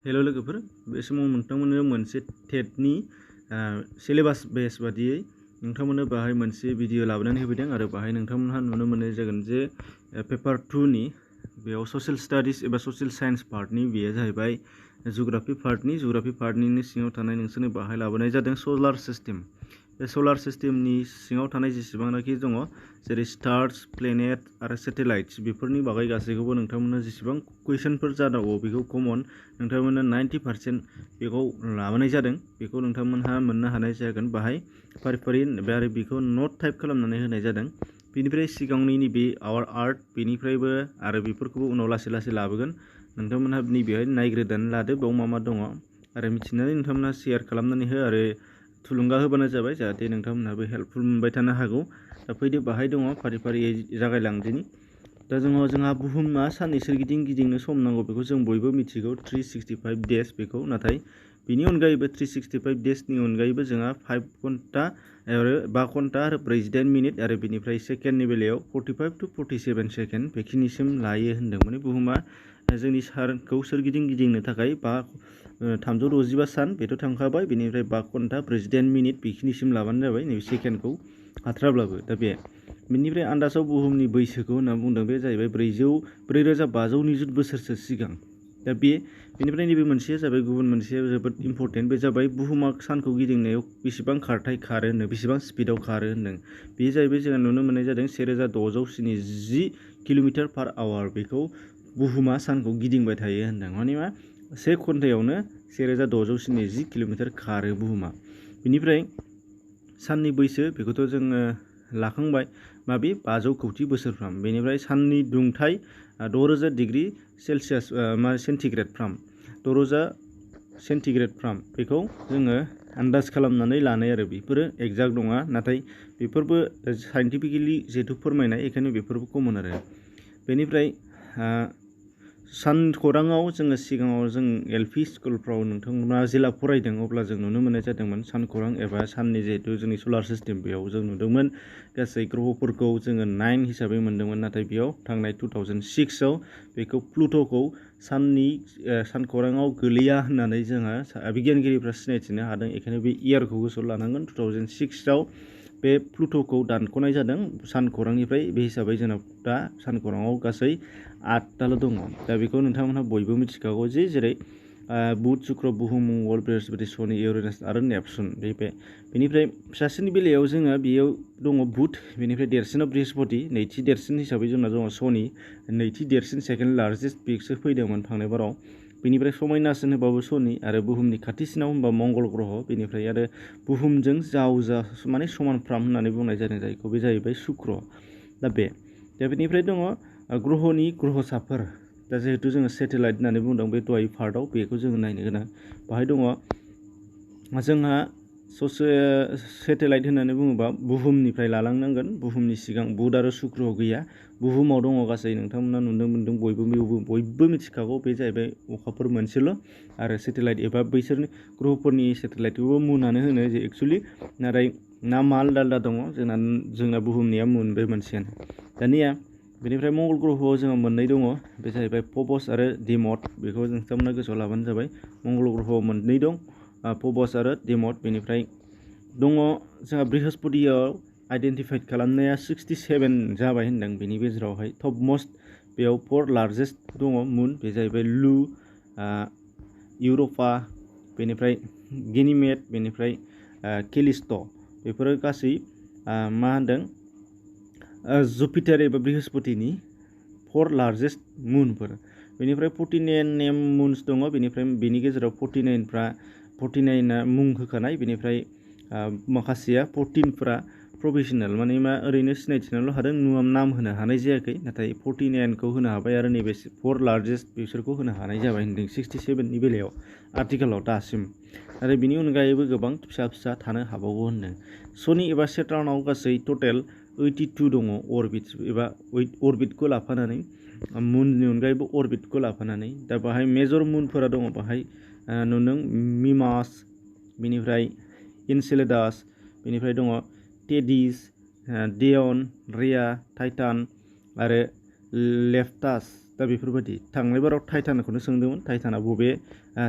Hello लोगोफोर, बे समाव नोंथांमोननो मोनसे टेटनि सिलेबास बेस बादियै नोंथांमोननो बाहाय मोनसे भिडिअ लाबोनानै होफैदों आरो बाहाय नोंथांमोनहा नुनो मोननाय जागोन जे पेपार 2 नि बेयाव ससियेल स्टाडिज एबा ससियेल साइन्स पार्टनि बेयो जाहैबाय जिअग्राफि पार्टनिनो सिङाव थानाय नोंसोरनो बाहाय लाबोनाय जादों सलार सिस्टेम। बे सलार सिस्टेमनि सिङाव थानाय जेसेबांनाखि दङ जेरै स्टार्स, प्लेनेट आरो सेटेलाइट्स बेफोरनि बागै गासैखौबो नोंथांमोननो जेसेबां कुइसनफोर जानांगौ बेखौ कमन नोंथांमोननो 90% बेखौ लाबोनाय जादों। बेखौ नोंथांमोनहा मोननो हानाय जागोन बाहाय फारि आरो बेखौ नट टाइप खालामनानै होनाय जादों। बेनिफ्राय सिगांनि बे आवार आर्थ बेनिफ्रायबो आरो बेफोरखौबो उनाव लासै लाबोगोन। नोंथांमोनहा नैबेहाय नायग्रोनानै लादो बेयाव मा दङ आरो मिथिनानै नोंथांमोनहा शेयार खालामनानै हो आरो थुलुंगा होबानो जाबाय जाहाथे नोंथांमोनहाबो हेल्पफुल मोनबाय थानो हागौ। दा फैदो बाहाय दङ फारियै जागायलांदिनि। दा जोंहा बुहुमा साननि सोरगिदिं गिदिंनो सम नांगौ बेखौ जों बयबो मिथिगौ 365 डेज बेखौ। नाथाय बिनि अनगायैबो 365 डेजनि अनगायैबो जोंहा 5 घन्टा आरो 5 घन्टा आरो 48 मिनिट आरो बेनिफ्राय सेकेन्डनि बेलायाव 45 to 47 सेकेन्ड बेखिनिसिम लायो होनदों। माने बुहुमा जोंनि सानखौ सोरगिदिं गिदिंनो थाखाय 365 सान बेथ' थांखाबाय। बेनिफ्राय 5 घन्टा 48 मिनिट बेखिनिसिम लाबानो जाबाय नैबे सेकेन्डखौ हाथ्राब्लाबो। दा बेनिफ्राय आन्दाजाव बुहुमनि बैसोखौ होनना बुंदों बे जाहैबाय 4500 निजुत बोसोरसो सिगां। दा बेनिफ्राय नैबे मोनसेया जाबाय गुबुन मोनसेया जोबोद इम्पर्टेन्ट। बे जाबाय बुहुमा सानखौ गिदिंनायाव बेसेबां खारथाय खारो होनदों, बेसेबां स्पिडआव खारो होनदों। बे जाहैबाय जोंहा नुनो मोननाय जादों 1670 किल'मिटार पार आवार बेखौ बुहुमा सानखौ गिदिंबाय थायो होनदों। माने मा 1 घन्टायावनो 1670 किल'मिटार खारो बुहुमा। बेनिफ्राय साननि बैसो बेखौथ' जोङो लाखांबाय माबे 500 कौटि बोसोरफ्राम। बेनिफ्राय साननि दुंथाय 6000 डिग्री सेलसियास सेन्टिग्रेडफ्राम 6000 सेन्टिग्रेडफ्राम बेखौ जोङो आन्दाज खालामनानै लानाय आरो बेफोरो एक्जाक्ट नङा। नाथाय बेफोरबो साइन्टिफिकेलि जिहेथु फोरमायनाय बेखायनो बेफोरबो कमन आरो। बेनिफ्राय सानखौराङाव जोङो सिगाङाव जों एलपि स्कुलफ्राव नोंथांमोना जेला फरायदों अब्ला जों नुनो मोननाय जादोंमोन सानखौरां एबा साननि जिहेतु जोंनि सलार सिस्टेम बेयाव जों नुदोंमोन गासै ग्रहफोरखौ जोङो 9 हिसाबै मोनदोंमोन। नाथाय बेयाव थांनाय 2006आव बेखौ प्लुट'खौ साननि सानखौराङाव गोलैया होननानै जोङो बिगियानगिरिफ्रा सिनायथिनो हादों। बेखायनो बे इयारखौ गोसोआव लानांगोन। 2006आव बे प्लुट'खौ दानख'नाय जादों सानखौरांनिफ्राय। बे हिसाबै जोंनाव दा सानखौराङाव गासै 8टाल' दङ। दा बेखौ नोंथांमोनहा बयबो मिथिखागौ जे जेरै बुध, शुक्र, बुहुम, मंगल, बृहस्पति, शनि, इउरेनास आरो नेपसुन। बेनिफ्राय फिसासिननि बेलायाव जोङो बेयाव दङ बुध, बेनिफ्राय देरसिनाव बृहस्पति, नैथि देरसिन हिसाबै जोंना दङ शनि, नैथि देरसिन सेकेन्ड लार्जेस्ट बेसो फैदोंमोन थांनाय बाराव। बेनिफ्राय समायनासिन होबाबो शनि आरो बुहुमनि खाथिसिनाव होनबा मंगल ग्रह। बेनिफ्राय आरो बुहुमजों जावजा माने समानफ्राम होननानै बुंनाय जादों जायखौ, बे जाहैबाय शुक्र। दा बेनिफ्राय दङ ग्रहनि ग्रहसाफोर। दा जिहेतु जोङो सेटेलाइट होननानै बुंदों बे दहाय पार्टआव बेखौ जोङो नायनो गोनां। बाहाय दङ जोंहा सेटेलाइट होननानै बुङोबा बुहुमनिफ्राय लालांनांगोन। बुहुमनि सिगां बुध आरो शुक्र गैया, बुहुमाव दङ गासै नोंथांमोना नुनो मोन्दों बयबो मिथिखागौ बे जाहैबाय अखाफोर मोनसेल' आरो सेटेलाइट एबा बैसोरनि ग्रहफोरनि सेटेलाइटखौबो मुनानो होनो जे एक्सुवेलि। नाथाय नामा आलदा दङ। जोंना बुहुमनिया मुन बे मोनसेयानो। दानिया बेनिफ्राय मंगल ग्रहआव जोंहा मोननै दङ। बे जाहैबाय फबस आरो डिमड। बेखौ नोंथांमोना गोसोआव लाबानो जाबाय। मंगल ग्रहआव मोननै दं, फबस आरो डिमड। बेनिफ्राय दङ जोंहा बृहस्पतियाव आइडेन्टिफाइड खालामनाया 67 जाबाय होनदों। बेनि गेजेरावहाय टप मस्ट बेयाव 4 लार्जेस्ट दङ मुन। बे जाहैबाय लु, इउर'पा, बेनिफ्राय गेनिमेड, बेनिफ्राय केलिस्ट'। बेफोरो गासै मा होनदों जुपिटार एबा बृहस्पतिनि 4 लार्जेस्ट मुनफोर। बेनिफ्राय 49 नेम मुन्स दङ। बेनिफ्राय बेनि गेजेराव 49आ मुं होखानाय। बेनिफ्राय माखासेया 14फोरा प्रफेसनेल माने मा ओरैनो सिनायथिनोल' हादों, नाम होनो हानाय जायाखै। नाथाय 49खौ होनो हाबाय आरो नैबे 4 लार्जेस्ट बिसोरखौ होनो हानाय जाबाय होनदों 67नि बेलायाव आथिखालाव दासिम। आरो बिनि अनगायैबो गोबां फिसा थानो हाबावो होनदों। शनि एबा सेटार्नाव गासै टटेल 82 दङ अरबिट एबा अरबिटखौ लाफानानै, मुननि अनगायैबो अरबिटखौ लाफानानै। दा बाहाय मेजर मुनफोरा दङ बाहाय नुदों मिमास, बेनिफ्राय इनसेलेडास, बेनिफ्राय दङ टेडिस, डियन, रिया, टाइटान आरो लेप्टास। दा बेफोरबायदि थांनाय बाराव टाइटानखौनो सोंदोंमोन टाइटाना बबे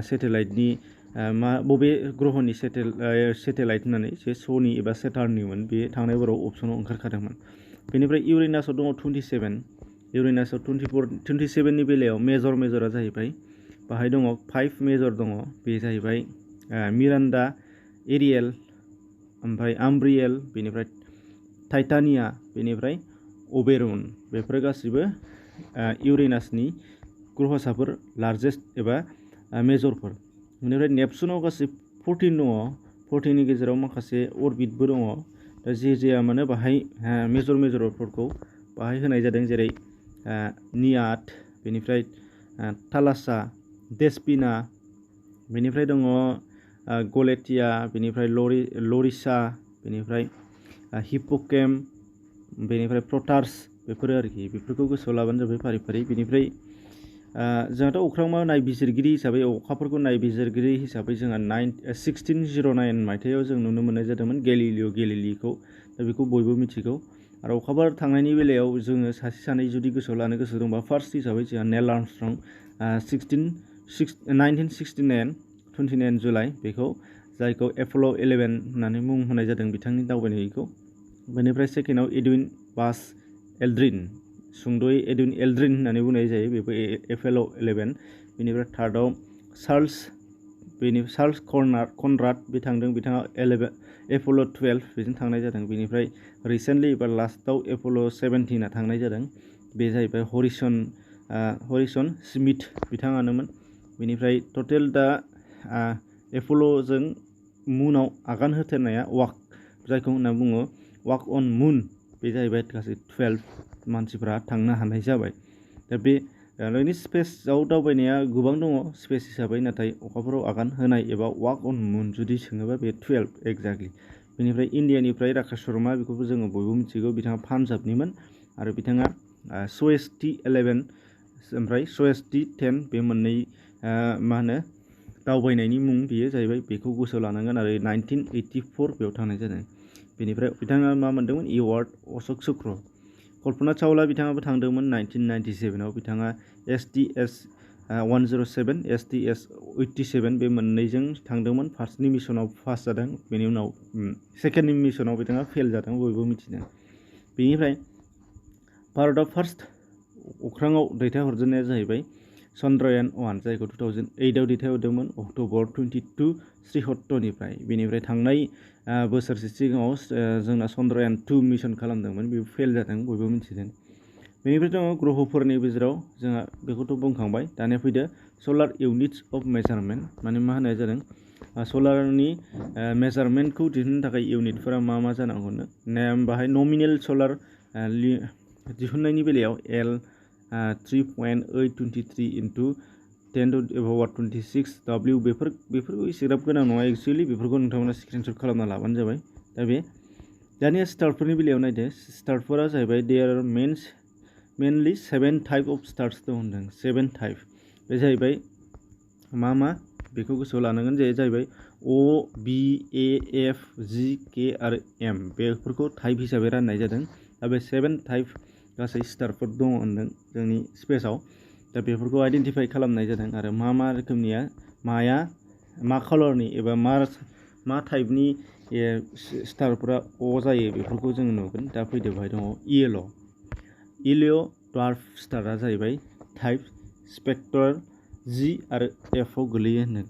सेटेलाइटनि बबे ग्रहनि सेटेलाइट होननानै जे सनि एबा सेटार्ननिमोन बे थांनाय बाराव अपसनाव ओंखारखादोंमोन। बेनिफ्राय इउरेनासआव दङ 27 इउरेनासआव 27नि बेलायाव मेजरा जाहैबाय बाहाय दङ 5 मेजर दङ बे जाहैबाय मिरान्डा एरियेल ओमफ्राय आम्ब्रियेल बेनिफ्राय टाइटानिया बेनिफ्राय ओबेरन बेफोर गासिबो इउरेनासनि ग्रहसाफोर लार्जेस्ट एबा मेजरफोर। बेनिफ्राय नेपसुनाव गासै 14 दङ 14नि गेजेराव माखासे अरबिटबो दङ दा जे माने बाहाय मेजरफोरखौ बाहाय होनाय जादों जेरै नियाट बेनिफ्राय थालासा डेस्पिना बेनिफ्राय दङ गलेटिया बेनिफ्राय लरिसा बेनिफ्राय हिप्पोकेम बेनिफ्राय प्रटार्स बेफोरो आरोखि बेफोरखौ गोसोआव लाबानो जाबाय फारि फारि। बेनिफ्राय जोंहाथ' अख्रांमा नायबिजिरगिरि हिसाबै अखाफोरखौ नायबिजिरगिरि हिसाबै जोंहा 1609 मायथाइयाव जों नुनो मोननाय जादोंमोन गेलिलिखौ दा बेखौ बयबो मिथिगौ। आरो अखाफोर थांनायनि बेलायाव जोङो सासे सानै जुदि गोसोआव लानो गोसो दंबा फार्स्ट हिसाबै जोंहा नेल आर्मस्ट्रं 1969 29 जुलाइ बेखौ जायखौ एपल' 11 होननानै मुं होनाय जादों बिथांनि दावबायनायखौ। बेनिफ्राय सेकेन्डआव एडविन बास एल्ड्रिन सुंद'यै एडविन एल्ड्रिन होननानै बुंनाय जायो बेबो एपल' 11। बेनिफ्राय थार्डआव चार्ल्स कनराड बे थांदों बिथाङा एपल' 12 बेजों थांनाय जादों। बेनिफ्राय रिसेन्टलि एबा लास्टआव एपल' 17 थांनाय जादों बे जाहैबाय हरिसन स्मिथ बिथाङानोमोन। बेनिफ्राय टटेल दा एपल'जों मुनाव आगान होथेरनाया जायखौ होनना बुङो वाक अन मुन बे जाहैबाय गासै 12 मानसिफ्रा थांनो हानाय जाबाय। दा बे स्पेसआव दावबायनाया गोबां दङ स्पेस हिसाबै नाथाय अखाफोराव आगान होनाय एबा वाक अन मुन जुदि सोङोबा बे 12 एक्जेक्टलि। बेनिफ्राय इण्डियानिफ्राय राकेश शर्मा बेखौबो जोङो बयबो मिथिगौ बिथाङा पान्जाबनिमोन आरो बिथाङा स'एस T11 ओमफ्राय स'एस T10 बे मोननै दावबायनायनि मुं बेयो जाहैबाय बेखौ गोसोआव लानांगोन आरो 1984 बेयाव थांनाय जादों। बेनिफ्राय बिथाङा मा मोनदोंमोन एवार्ड अशक चक्र। कल्पना चावला बिथाङाबो थांदोंमोन 1997 बिथाङा STS 107 STS 87 बे मोननैजों थांदोंमोन। फार्स्टनि मिशनाव पास जादों बेनि उनाव सेकेन्डनि मिशनाव बिथाङा फेल जादों बयबो मिथिदों। बेनिफ्राय भारतआव फार्स्ट अख्राङाव दैथायहरजेननाया जाहैबाय चन्द्रयान 1 जायखौ 2008आव दैथायहरदोंमोन अक्ट'बर 22 श्रीहट्टनिफ्राय। बेनिफ्राय थांनाय बोसोरसे सिगाङाव जोंना चन्द्रयान 2 मिशन खालामदोंमोन बेबो फेल जादों बयबो मिथिदों। बेनिफ्राय दङ ग्रहफोरनि गेजेराव जोंहा बेखौथ' बुंखांबाय। दानिया फैदो सलार इउनिट्स अफ मेजारमेन्ट माने मा होनाय जादों सलारनि मेजारमेन्टखौ दिहुननो थाखाय इउनिटफोरा मा जानांगौनो बाहाय नमिनेल सलार दिहुननायनि बेलायाव L 3.823 × 10⁻26 W बेफोरखौ एसेग्राब गोनां नङा एक्चुवेलि बेफोरखौ नोंथांमोना स्क्रिनशट खालामना लाबानो जाबाय। दा दानिया स्टारफोरनि बेलायाव नायदो स्टारफोरा जाहैबाय there mainly 7 type of stars दं होनदों 7 टाइप बे जाहैबाय मा बेखौ गोसोआव लानांगोन जे जाहैबाय O B A F G K आरो M बेफोरखौ टाइप हिसाबै राननाय जादों। दा बे 7 टाइप गासै स्टारफोर दङ होनदों जोंनि स्पेसाव। दा बेफोरखौ आइडेन्टिफाइ खालामनाय जादों आरो मा रोखोमनिया मा कालारनि एबा मा टाइपनि स्टारफोरा जायो बेफोरखौ जों नुगोन। दा फैदो बाहाय दङ इलिय' डार्क स्टारा जाहैबाय टाइप स्पेक्ट्रेल G आरो F आव गोलैयो होनदों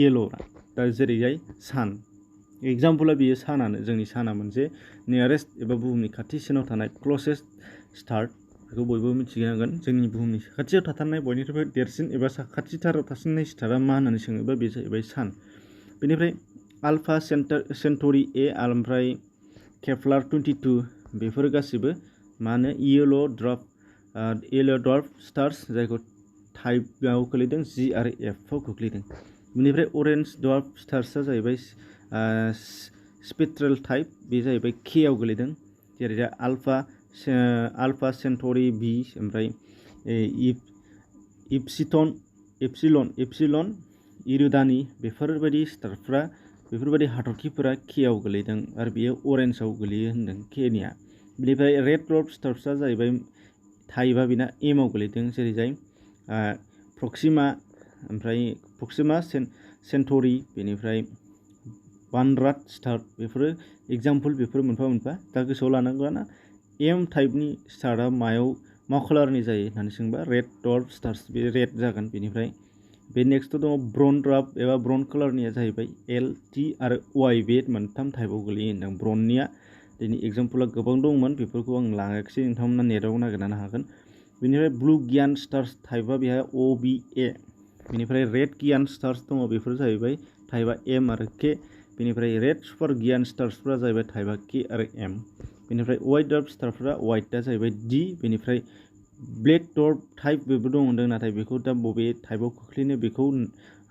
येल'आ। दा जेरैहाय सान एग्जाम्पला बेयो सानानो जोंनि साना मोनसे नियारेस्ट एबा बुहुमनि खाथिसिनाव थानाय क्लसेस्ट स्टार बेखौ बयबो मिथिनांगोन। जोंनि बुहुमनि खाथियाव थाथारनाय बयनिख्रुइबो देरसिन एबा खाथिथाराव थासिननाय स्टारा मा होननानै सोङोबा बे जाहैबाय सान। बेनिफ्राय आल्फा सेन्टरि A ओमफ्राय केपलार 22 बेफोर गासिबो येल' ड्वार्फ स्टार्स जायखौ टाइपआव गोलैदों G आरो F आव गोग्लैदों। बेनिफ्राय अरेन्ज ड्वार्फ स्टार्सआ जाहैबाय स्पेक्ट्रेल टाइप बे जाहैबाय K आव गोलैदों। जेरै आल्फा सेन्टरि B ओमफ्राय इप्सिलन इरुदानि बेफोरबायदि स्टारफ्रा बेफोरबायदि हाथरखिफोरा K आव गोलैदों आरो बेयो अरेन्जआव गोलैयो होनदों K निया। बेनिफ्राय रेड ड्वार्फ स्टार्सआ जाहैबाय टाइपआ बेना एमाव गोलैदों जेरैजाय प्रक्सिमा, ओमफ्राय प्रक्सिमा सेन्टरि, बेनिफ्राय बानराड स्टार, बेफोरो एग्जाम्पल, बेफोर मोनफा मोनफा। दा गोसोआव लानांगौना एम टाइपनि स्टारा मा कालारनि जायो होननानै सोंबा रेड डर्फ स्टार्स, बे रेड जागोन। बेनिफ्राय बे नेक्स्टआव दङ ब्रन ड्राफ्ट एबा ब्रन कालारनिया जाहैबाय एल, टि आरो वाइ, बे मोनथाम टाइपआव गोलैयो होनदों। ब्रननिया दिनै एग्जाम्पला गोबां दंमोन, बेफोरखौ आं लाङाखिसै, नोंथांमोना नेटआव नागिरनो हागोन। बेनिफ्राय ब्लु गियान स्टार्स टाइपआ बेहाय OBA। बेनिफ्राय रेड गियान स्टार्स दङ, बेफोर जाहैबाय टाइपआ M आरो K। बेनिफ्राय रेड सुपार गियान स्टार्सफोरा जाहैबाय टाइपआ K आरो M। बेनिफ्राय वाइट डर्फ स्टारफोरा वाइटआ जाहैबाय D। बेनिफ्राय ब्लेक डर्फ टाइप बेबो दं होनदों, नाथाय बेखौ दा बबे टाइपआव खोख्लैनो बेखौ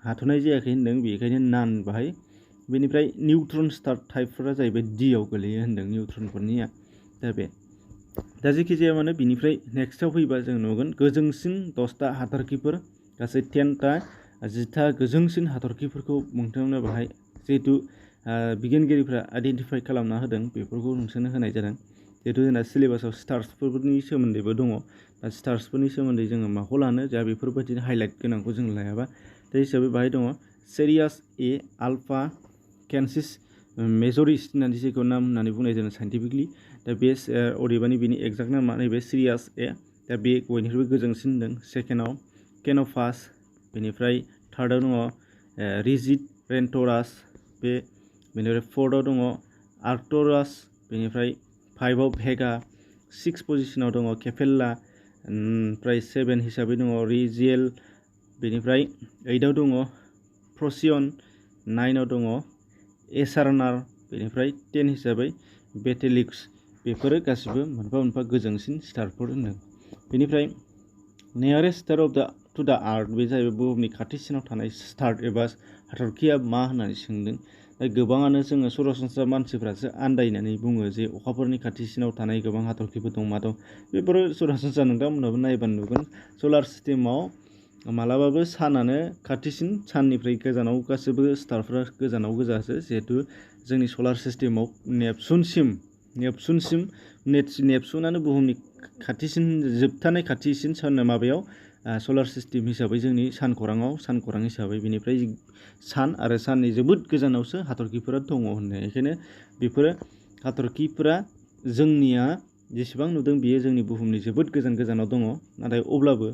हाथ'नाय जायाखै होनदों, बेनिखायनो नान बाहाय। बेनिफ्राय निउट्रन स्टार टाइपफोरा जाहैबाय D आव गोलैयो होनदों, निउट्रनफोरनिया। दा जेखि जाया मानो बिनिफ्राय नेक्स्टआव फैबा जों नुगोन गोजोंसिन 10टा हाथरखिफोर, गासै 10टा 10टा गोजोंसिन हाथरखिफोरखौ नोंथांमोननो बाहाय जिहेतु बिगियानगिरिफ्रा आइडेन्टिफाइ खालामना होदों, बेफोरखौ नोंसोरनो होनाय जादों। जिहेतु जोंना सिलेबासाव स्टार्सफोरनि सोमोन्दैबो दङ। दा स्टार्सफोरनि सोमोन्दै जोङो माखौ लानो, जा बेफोरबायदिनो हाइलाइट गोनांखौ जों लायाबा। दा हिसाबै बाहाय दङ सिरियास ए आल्फा केन्सिस मेजरिस होननानै जेखौ नाम होननानै बुंनाय जादों साइन्टिफिकलि। दा बे अदेबानि बेनि एक्जाक्ट नामा नैबे सिरियास ए। दा बे बयनिख्रुइबो गोजोंसिन होनदों। सेकेन्डआव केन'फास, बेनिफ्राय थार्डआव दङ रिजिड रेन्टरास, बेनिफ्राय फर्थआव दङ आर्क्टुरास, बेनिफ्राय 5आव भेगा, 6 पजिशनाव दङ केपेल्ला, ओमफ्राय 7 हिसाबै दङ रिजिएल, बेनिफ्राय 8आव दङ प्रसियन, 9आव दङ एसारनार, बेनिफ्राय 10 हिसाबै बेटेलिक्स। बेफोरो गासिबो मोनफा मोनफा गोजोंसिन स्टारफोर होनदों। बेनिफ्राय नियारेस्ट स्टार टु दा आर्थ, बे जाहैबाय बुहुमनि खाथिसिनाव थानाय स्टार एबा हाथरखिया मा होननानै सोंदों। दा गोबाङानो जोङो सरासनस्रा मानसिफ्रासो आन्दायनानै बुङो जे अखाफोरनि खाथिसिनाव थानाय गोबां हाथरखिफोर दं, मा दं। बेफोरो सरासनस्रा, नोंथांमोनहाबो नायबानो नुगोन। सलार सिस्टेमाव मालाबाबो सानानो खाथिसिन, साननिफ्राय गोजानाव गासैबो स्टारफोरा गोजानाव गोजासो। जिहेतु जोंनि सलार सिस्टेमाव नेपसुनानो बुहुमनि खाथिसिन, जोबथानाय खाथिसिन माबायाव सलार सिस्टेम हिसाबै जोंनि सानखौरां हिसाबै। बेनिफ्राय सान आरो साननि जोबोद गोजानावसो हाथरखिफोरा दङ होननाय। बेखायनो बेफोरो हाथरखिफोरा जोंनिया जेसेबां नुदों बेयो जोंनि बुहुमनि जोबोद गोजानाव दङ। नाथाय अब्लाबो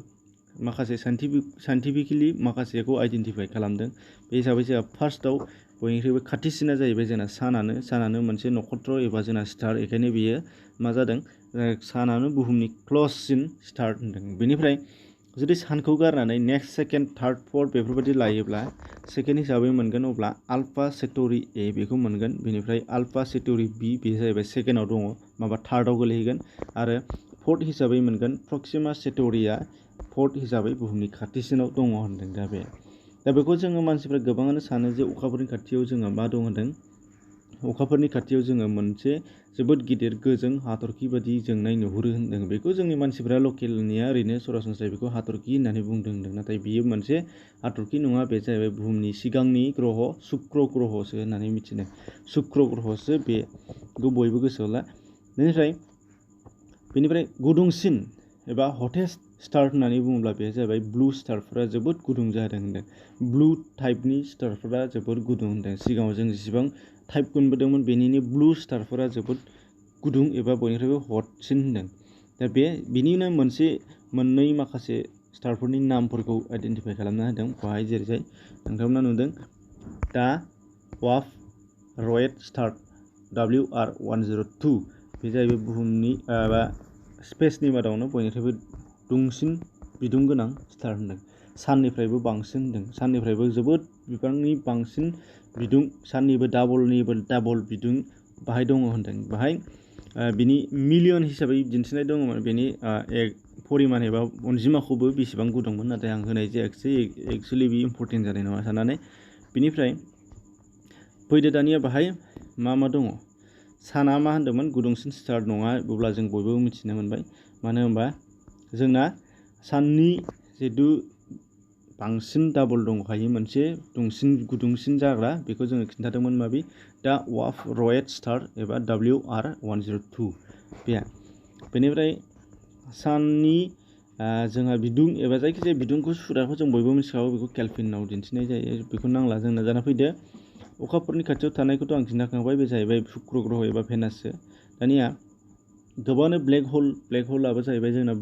माखासे साइन्टिफिकेलि माखासेखौ आइडेन्टिफाइ खालामदों। बे हिसाबै जोंहा फार्स्टआव बयनिख्रुइबो खाथिसिना जाहैबाय जोंना सानानो मोनसे नक्षत्र एबा जोंना स्टार। बेखायनो बेयो मा जादों, सानानो बुहुमनि क्लससिन स्टार होनदों। बेनिफ्राय जुदि सानखौ गारनानै नेक्स्ट, सेकेन्ड, थार्ड, फर्थ बेफोरबायदि लायोब्ला सेकेन्ड हिसाबै मोनगोन अब्ला आल्फा सेन्टरि ए, बेखौ मोनगोन। बेनिफ्राय आल्फा सेन्टरि बि, बे जाहैबाय सेकेन्डआव दङ, थार्डआव गोलैहैगोन। आरो फर्थ हिसाबै मोनगोन प्रक्सिमा सेन्टरिया, फर्थ हिसाबै बुहुमनि खाथिसिनाव दङ होनदों। दा बेखौ जोङो मानसिफ्रा गोबाङानो सानो जे अखाफोरनि खाथियाव जोङो मा दं होनदों, अखाफोरनि खाथियाव जोङो मोनसे जोबोद गिदिर गोजों हाथरखि बादि जोंनाय नुहुरो होनदों। बेखौ जोंनि मानसिफ्रा लकेलनिया ओरैनो सरासनस्रायै बेखौ हाथरखि होननानै बुंदों होनदों। नाथाय बियो मोनसे हाथरखि नङा, बे जाहैबाय बुहुमनि सिगांनि ग्रह शुक्र ग्रहसो होननानै मिथिदों। शुक्र ग्रहसो, बेखौ बयबो गोसोआव ला। बेनिफ्राय गुदुंसिन एबा हटेस्ट स्टार होननानै बुङोब्ला बे जाहैबाय ब्लु स्टारफोरा जोबोद गुदुं जादों होनदों। ब्लु टाइपनि स्टारफोरा जोबोद गुदुं होनदों। सिगाङाव जों जेसेबां टाइप मोनबोदोंमोन बेनिनो ब्लु स्टारफोरा जोबोद गुदुं एबा बयनिख्रुइबो हटसिन होनदों। दा बिनिनो मोननै माखासे स्टारफोरनि नामफोरखौ आइडेन्टिफाइ खालामना होदों बेवहाय। जेरैहाय नोंथांमोना नुदों दा वार्फ रेड स्टार WR102, बे जाहैबाय बुहुमनि बा स्पेसनि मादावनो बयनिख्रुइबो दुंसिन बिदुं गोनां स्टार होनदों। साननिफ्रायबो बांसिन होनदों, साननिफ्रायबो जोबोद बिबांनि बांसिन बिदुं, साननिबो डाबल बिदुं बाहाय दङ होनदों। बाहाय बिनि मिलियन हिसाबै दिन्थिनाय दङमोन, बेनि परिमाण एबा अनजिमाखौबो बेसेबां गुदुंमोन, नाथाय आं होनाय जायाखिसै। एक्सुवेलि बे इम्परटेन्ट जानाय नङा साननानै। बिनिफ्राय फैदो दानिया बाहाय मा दङ। साना मा होन्दोंमोन, गुदुंसिन स्टार नङा, अब्ला जों बयबो मिथिनो मोनबाय। मानो होनबा जोंना साननि जिहेतु बांसिन डाबल दंखायो मोनसे गुदुंसिन जाग्रा, बेखौ जोङो खिन्थादोंमोन माबि दा वार्फ रेड स्टार एबा WR102 बे। बेनिफ्राय साननि जोंहा बिदुं एबा जायखिजाया बिदुंखौ सुग्राखौ जों बयबो मिथिखागौ, बेखौ केल्भिनाव दिन्थिनाय जायो। बेखौ नांला जोंनो, जाना फैदो अखाफोरनि खाथियाव थानायखौथ' आं खिन्थाखांबाय, बे जाहैबाय शुक्र ग्रह एबा भेनाससो। दानिया गोबाङानो ब्लेक हलाबो जाहैबाय जोंना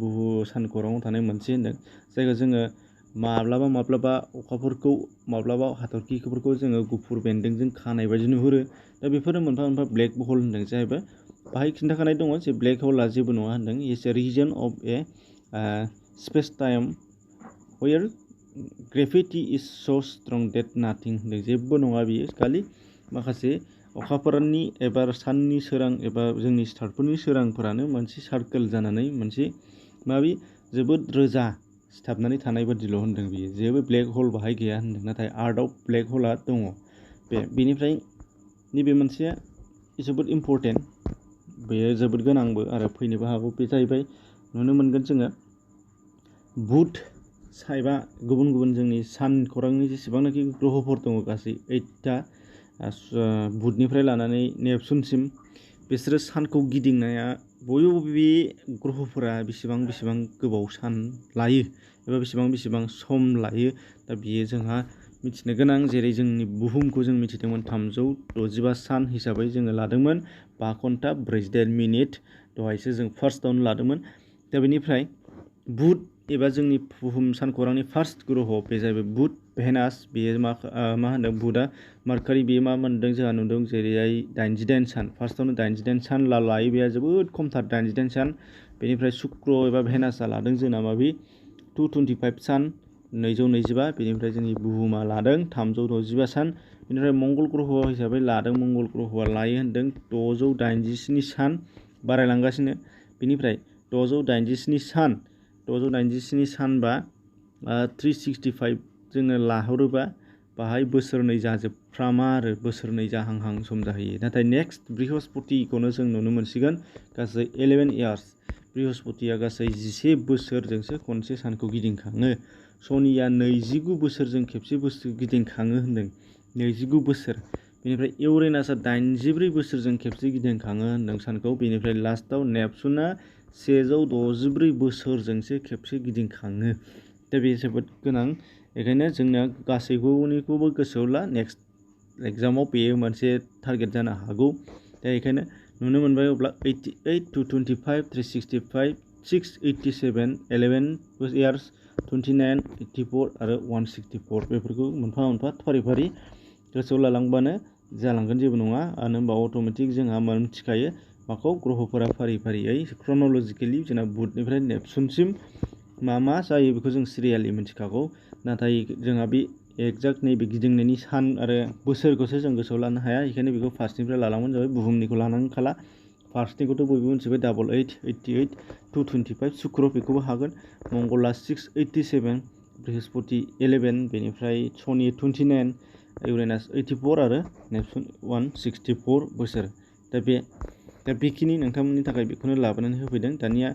सानखौराङाव थानाय मोनसे होनदों, जायखौ जोङो माब्लाबा अखाफोरखौ माब्लाबा हाथरखिफोरखौ जोङो गुफुर बेन्दोंजों खानाय बायदि नुहुरो। दा बेफोरो मोनफा मोनफा ब्लेक हल होनदों जाहैबाय। बाहाय खिन्थाखानाय दङ जे ब्लेक हला जेबो नङा होनदों, is a region of a space time where gravity is so' strong date नाथिं होनदों। जेबो नङा बियो, खालि माखासे अखाफोरनि एबा साननि सोरां एबा जोंनि स्टारफोरनि सोरांफोरानो मोनसे सार्कोल जानानै मोनसे जोबोद रोजा सिथाबनानै थानाय बादिल' होनदों बियो। जेबो ब्लेक हल बाहाय गैया होनदों। नाथाय आर्टआव ब्लेक हला दङ। बेनिफ्राय नैबे मोनसेया जोबोद इम्परटेन्ट, बेयो जोबोद गोनांबो आरो फैनोबो हागौ। बे जाहैबाय नुनो मोनगोन जोङो बुध एबा गुबुन गुबुन जोंनि सानखौरांनि जेसेबांनाखि ग्रहफोर दङ गासै 8टा, बुधनिफ्राय लानानै नेपसुनसिम, बिसोरो सानखौ गिदिंनाया बबे ग्रहफोरा बेसेबां गोबाव सान लायो एबा बेसेबां सम लायो। दा बियो जोंहा मिथिनो गोनां। जेरै जोंनि बुहुमखौ जों मिथिदोंमोन 365 सान हिसाबै जोङो लादोंमोन 5 घन्टा 48 मिनिट, दहायसो जों फार्स्टआवनो लादोंमोन। दा बेनिफ्राय बुध एबा जोंनि बुहुम सानखौरांनि फार्स्ट ग्रह, बे जाहैबाय बुध भेनास। बेयो मा होनदों, बुधआ मार्कारि, बेयो मा मोनदों जोंहा नुदों जेरैहाय 88 सान, फार्स्टआवनो 88 सान लायो, बेहा जोबोद खमथार 88 सान। बेनिफ्राय शुक्र एबा भेनासआ लादों जोंना 225 सान 225, बेनिफ्राय जोंनि बुहुमा लादों 365 सान। बेनिफ्राय मंगल ग्रह हिसाबै लादों, मंगल ग्रहआ लायो होनदों 687 सान, बारायलांगासिनो। बेनिफ्राय 687 सानबा 365 जोङो लाहरोबा बाहाय बोसोरनै जाजोबफ्रामा आरो बोसोरनै जाहांहां सम जाहैयो। नाथाय नेक्स्ट बृहस्पतिखौनो जों नुनो मोनसिगोन गासै 11 इयार्स। बृहस्पतिया गासै 11 बोसोरजोंसो खनसे सानखौ गिदिंखाङो। शनिया 29 बोसोरजों खेबसे गिदिंखाङो होनदों, 29 बोसोर। बेनिफ्राय इउरेनासआ 84 बोसोरजों खेबसे गिदिंखाङो होनदों सानखौ। बेनिफ्राय लास्टआव नेपसुना 164 बोसोरजोंसो खेबसे गिदिंखाङो। दा बे जोबोद गोनां। बेखायनो जोंना गासैखौबो गोसोआव ला, नेक्स्ट एग्जामाव बेयो मोनसे टारगेट जानो हागौ। दा बेखायनो नुनो मोनबाय। अब्ला 88, 225, 365, 687, 11 इयार्स, 29, 84 आरो 164, बेफोरखौ मोनफा मोनफा फारि फारि गोसोआव लालांबानो जालांगोन, जेबो नङा। मानो होनबा अट'मेटिक जोंहा मिथिखायो माखौ, ग्रहफोरा फारि फारियै क्रन'लजिकेलि जोंना बुधनिफ्राय नेपसुनसिम मा जायो बेखौ जों सिरियालि मिथिखागौ। नाथाय जोंहा बे एक्जाक्ट नैबे गिदिंनायनि सान आरो बोसोरखौसो जों गोसोआव लानो हाया। बेखायनो बेखौ फार्स्टनिफ्राय लालांबानो जाबाय, बुहुमनिखौ लानांखाला। फार्स्टनिखौथ' बयबो मिथिबाय, 88, 88, 225, शुक्र बेखौबो हागोन, मंगला 687, बृहस्पति 11, बेनिफ्राय शनि 29, इउरेनास 84 आरो नेपसुन 164 बोसोर। दा बेखिनि नोंथांमोननि थाखाय बेखौनो लाबोनानै होफैदों। दानिया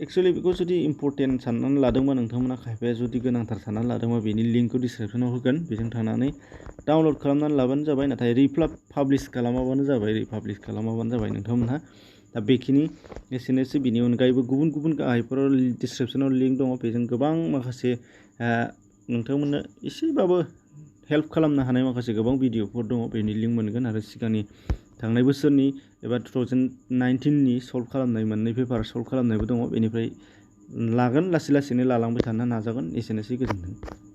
एक्सुवेलि बेखौ जुदि इम्परटेन्ट साननानै लादोंबा नोंथांमोना, खायफाया जुदि गोनांथार साननानै लादोंबा, बेनि लिंकखौ डिसक्रिपसनाव होगोन, बेजों थांनानै डाउनलड खालामनानै लाबानो जाबाय। नाथाय पाब्लिश खालामाबानो जाबाय नोंथांमोनहा। दा बेखिनि एसेनोसै। बिनि अनगायैबो गुबुन गुबुन गाहायफोराव डिसक्रिपसनाव लिंक दङ, बेजों गोबां माखासे नोंथांमोननो एसेबाबो हेल्प खालामनो हानाय माखासे गोबां भिडिअफोर दङ, बेनि लिंक मोनगोन। आरो सिगांनि थांनाय बोसोरनि एबा 2019नि सल्भ खालामनाय मोननै पेपार सल्भ खालामनायबो दङ। बेनिफ्राय लासै लासैनो लालांबाय थानो नाजागोन। एसेनोसै, गोजोन्थों।